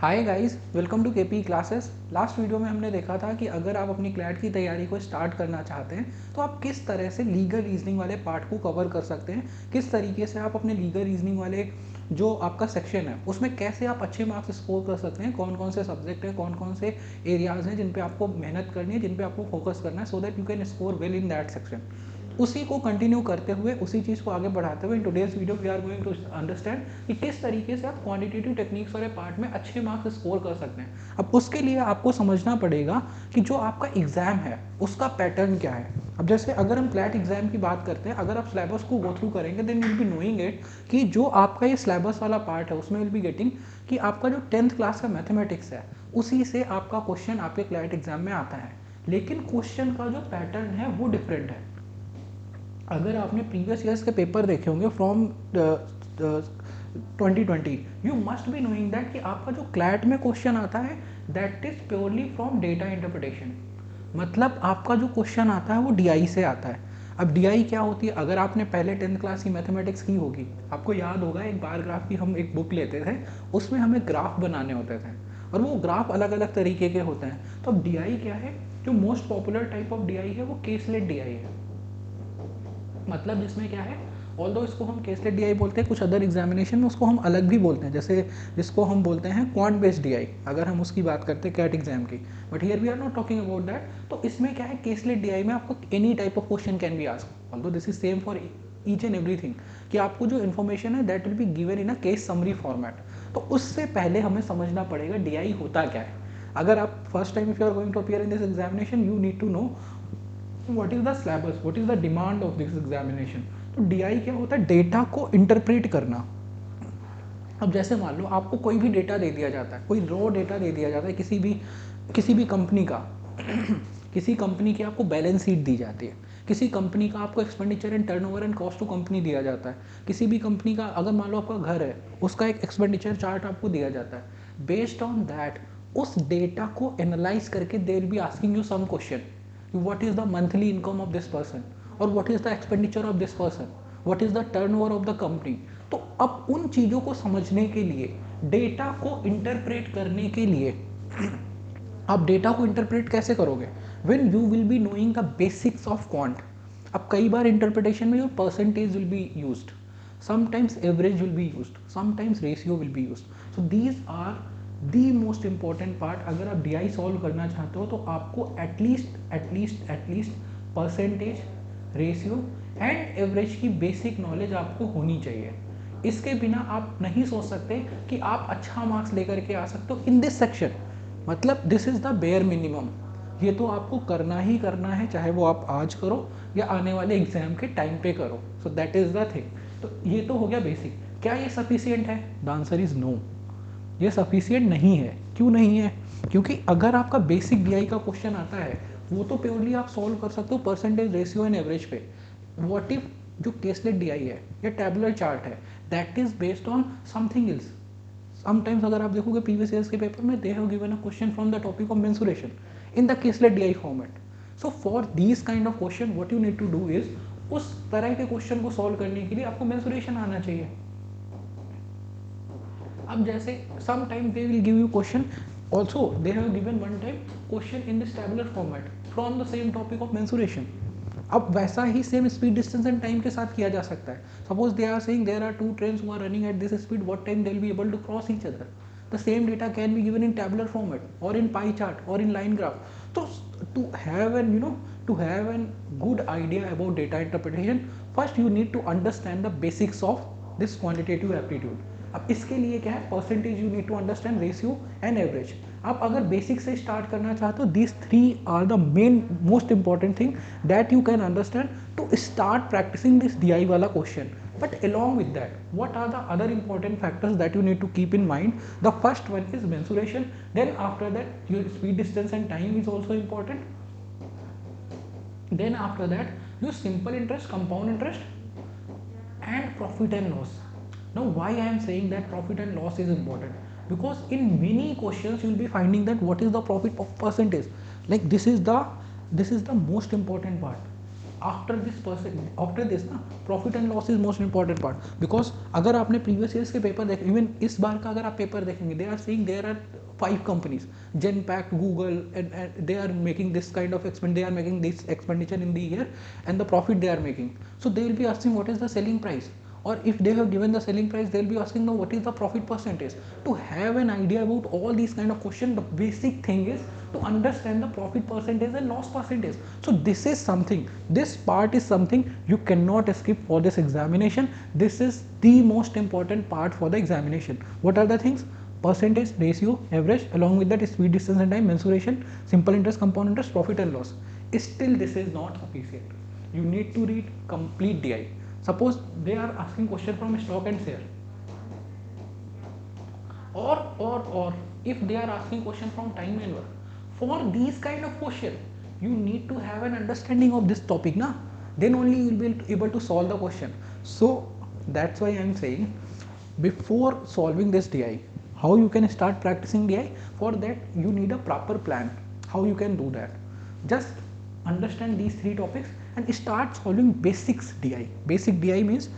Hi guys, welcome to KP classes. Last video में हमने देखा था कि अगर आप अपनी क्लैट की तैयारी को स्टार्ट करना चाहते हैं तो आप किस तरह से लीगल रीजनिंग वाले पार्ट को कवर कर सकते हैं, किस तरीके से आप अपने लीगल रीजनिंग वाले जो आपका सेक्शन है उसमें कैसे आप अच्छे मार्क्स स्कोर कर सकते हैं, कौन कौन से सब्जेक्ट हैं, कौन कौन से एरियाज हैं जिन पे आपको मेहनत करनी है, जिन पे आपको फोकस करना है, सो that you can score well in that section. उसी को कंटिन्यू करते हुए, उसी चीज़ को आगे बढ़ाते हुए in today's video we are going to understand कि किस तरीके से आप क्वांटिटेटिव टेक्निक्स वाले पार्ट में अच्छे मार्क्स स्कोर कर सकते हैं। अब उसके लिए आपको समझना पड़ेगा कि जो आपका एग्जाम है उसका पैटर्न क्या है। अब जैसे अगर हम क्लैट एग्जाम की बात करते हैं, अगर आप सिलेबस को गो थ्रू करेंगे then will be knowing it कि जो आपका ये सिलेबस वाला पार्ट है उसमें विल बी गेटिंग कि आपका जो 10th क्लास का मैथमेटिक्स है उसी से आपका क्वेश्चन आपके क्लैट एग्जाम में आता है, लेकिन क्वेश्चन का जो पैटर्न है वो डिफरेंट है। अगर आपने प्रीवियस ईयर्स के पेपर देखे होंगे from 2020, you must be knowing that कि आपका जो क्लैट में क्वेश्चन आता है that is purely from data interpretation. मतलब आपका जो क्वेश्चन आता है वो डीआई से आता है। अब डीआई क्या होती है, अगर आपने पहले 10th क्लास की मैथमेटिक्स की होगी आपको याद होगा एक बार ग्राफ की हम एक बुक लेते थे, उसमें हमें ग्राफ बनाने होते थे और वो ग्राफ अलग अलग तरीके के होते हैं। तो अब डीआई क्या है, जो most popular type of DI है वो केसलेट डीआई है। मतलब जिसमें क्या है, ऑल्दो इसको हम केसलेट डीआई बोलते हैं, कुछ अदर एग्जामिनेशन में उसको हम अलग भी बोलते हैं, जैसे जिसको हम बोलते हैं क्वांट बेस्ड डीआई अगर हम उसकी बात करते हैं कैट एग्जाम की। But here we are not talking about that. तो इसमें क्या है, केसलेट डीआई में आपको any type of question can be asked, although this is same for each and everything कि आपको जो इन्फॉर्मेशन है that will be given in a case summary format. तो उससे पहले हमें समझना पड़ेगा डीआई होता क्या है। अगर आप first time if you are going to appear in this examination you need to know what is the syllabus, what is the demand of this examination. तो डीआई क्या होता है, डेटा को इंटरप्रेट करना। अब जैसे मान लो आपको कोई भी डेटा दे दिया जाता है, कोई रॉ डेटा दे दिया जाता है किसी भी कंपनी का किसी कंपनी की आपको बैलेंस शीट दी जाती है, किसी कंपनी का आपको expenditure and turnover and cost to company दिया जाता है, किसी भी कंपनी का अगर मान लो आपका घर है उसका एक एक्सपेंडिचर चार्ट आपको दिया जाता है। बेस्ड ऑन दैट उस डेटा को एनालाइज करके they will be asking you some question, what is the monthly income of this person or what is the expenditure of this person, what is the turnover of the company। तो अब उन चीज़ों को समझने के लिए, data को interpret करने के लिए आप डेटा को इंटरप्रेट कैसे करोगे, when you will be knowing the basics of quant. अब कई बार इंटरप्रिटेशन में your percentage will be used, sometimes average will be used, sometimes ratio will be used, so these are the most important part. अगर आप D I solve करना चाहते हो तो आपको at least percentage, ratio and average की basic knowledge आपको होनी चाहिए। इसके बिना आप नहीं सोच सकते कि आप अच्छा मार्क्स लेकर के आ सकते हो इन दिस सेक्शन। मतलब this is the bare minimum, ये तो आपको करना ही करना है, चाहे वो आप आज करो या आने वाले एग्जाम के टाइम पे करो। So that is the thing. तो ये तो हो गया बेसिक। क्या ये सफिशियंट है? द आंसर इज नो, ये सफिशियंट नहीं है। क्यों नहीं है? क्योंकि अगर आपका बेसिक डीआई का क्वेश्चन आता है वो तो प्योरली आप सॉल्व कर सकते हो परसेंटेज, रेशियो एंड एवरेज पे। व्हाट इफ जो केसलेट डीआई है या टेबुलर चार्ट है that is based on something else. Sometimes अगर आप देखोगे प्रीवियस ईयर्स के पेपर में they have given a question from the topic of mensuration in the caselet DI format. So for these kind of question what you need to do is उस तरह के question को solve करने के लिए आपको मेंसुरेशन आना चाहिए। अब जैसे some time they will give you question, also they have given one time question in this tabular format from the same topic of mensuration. अब वैसा ही same speed, distance and time के साथ किया जा सकता है। Suppose they are saying there are two trains who are running at this speed, what time they will be able to cross each other. The same data can be given in tabular format और इन pie chart और in line graph. तो to have an to have an good idea about data interpretation, first you need to understand the basics of this quantitative aptitude। अब इसके लिए क्या है, percentage you need to understand, ratio and average. आप अगर basic से start करना चाहते हो this three are the main most important thing that you can understand to start practising this DI वाला question. But along with that, what are the other important factors that you need to keep in mind? The first one is mensuration. Then after that, your speed, distance, and time is also important. Then after that, your simple interest, compound interest, and profit and loss. Now, why I am saying that profit and loss is important? Because in many questions you will be finding that what is the profit of percentage. Like this is the most important part. After this ना profit and loss is most important part, because अगर आपने previous years के paper देखे, even इस बार का अगर आप पेपर देखेंगे, they are saying there are 5 companies, Genpact, Google, and they are making this kind of they are making this expenditure in the year, and the profit they are making. So they will be asking what is the selling price, or if they have given the selling price, they will be asking now what is the profit percentage. To have an idea about all these kind of questions, the basic thing is to understand the profit percentage and loss percentage. So this is something, this part is something you cannot skip for this examination. This is the most important part for the examination. What are the things? Percentage, ratio, average, along with that speed, distance and time, mensuration, simple interest, compound interest, profit and loss. Still this is not sufficient. You need to read complete DI. Suppose they are asking question from stock and share, or if they are asking question from time and work, for these kind of question you need to have an understanding of this topic na, then only you will be able to solve the question. So that's why I am saying, before solving this DI, how you can start practicing DI, for that you need a proper plan. How you can do that? Just understand these 3 topics and start solving basics DI. Basic DI means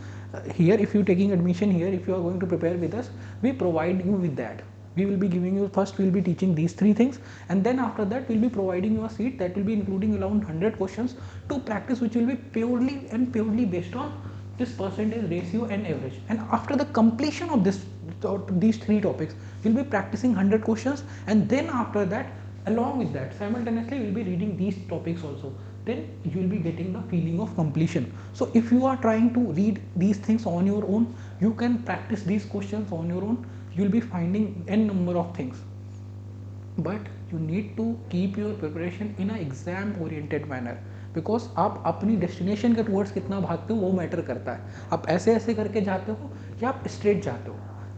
here if you taking admission here, if you are going to prepare with us, we provide you with that. We will be giving you, first we will be teaching these 3 things, and then after that we will be providing you a sheet that will be including around 100 questions to practice, which will be purely based on this percentage, ratio and average. And after the completion of these 3 topics, we will be practicing 100 questions, and then after that, along with that, simultaneously we will be reading these topics also. Then you will be getting the feeling of completion. So if you are trying to read these things on your own, you can practice these questions on your own, you will be finding n number of things. But you need to keep your preparation in a exam oriented manner, because आप अपनी destination के towards कितना भागते हो वो matter करता है. आप ऐसे ऐसे करके जाते हो या आप स्ट्रेट जाते हो,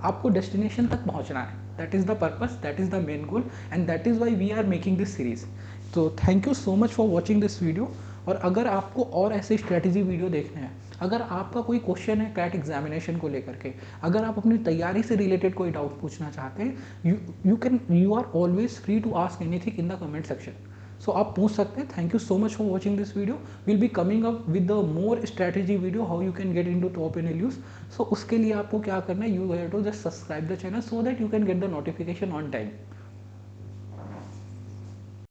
आपको डेस्टिनेशन तक पहुंचना है. That is the purpose, that is the main goal, and that is why we are making this series. तो thank you so much for watching this video. और अगर आपको और ऐसे स्ट्रेटेजी वीडियो देखने हैं, अगर आपका कोई क्वेश्चन है कैट एग्जामिनेशन को लेकर के, अगर आप अपनी तैयारी से रिलेटेड कोई डाउट पूछना चाहते हैं, you are always free to ask anything in the comment section. So आप पूछ सकते हैं. Thank you so much for watching this video. Will be coming up with the more strategy video how you can get into top NLUs. So उसके लिए आपको क्या करना है, you have to just subscribe the channel so that you can get the notification on time.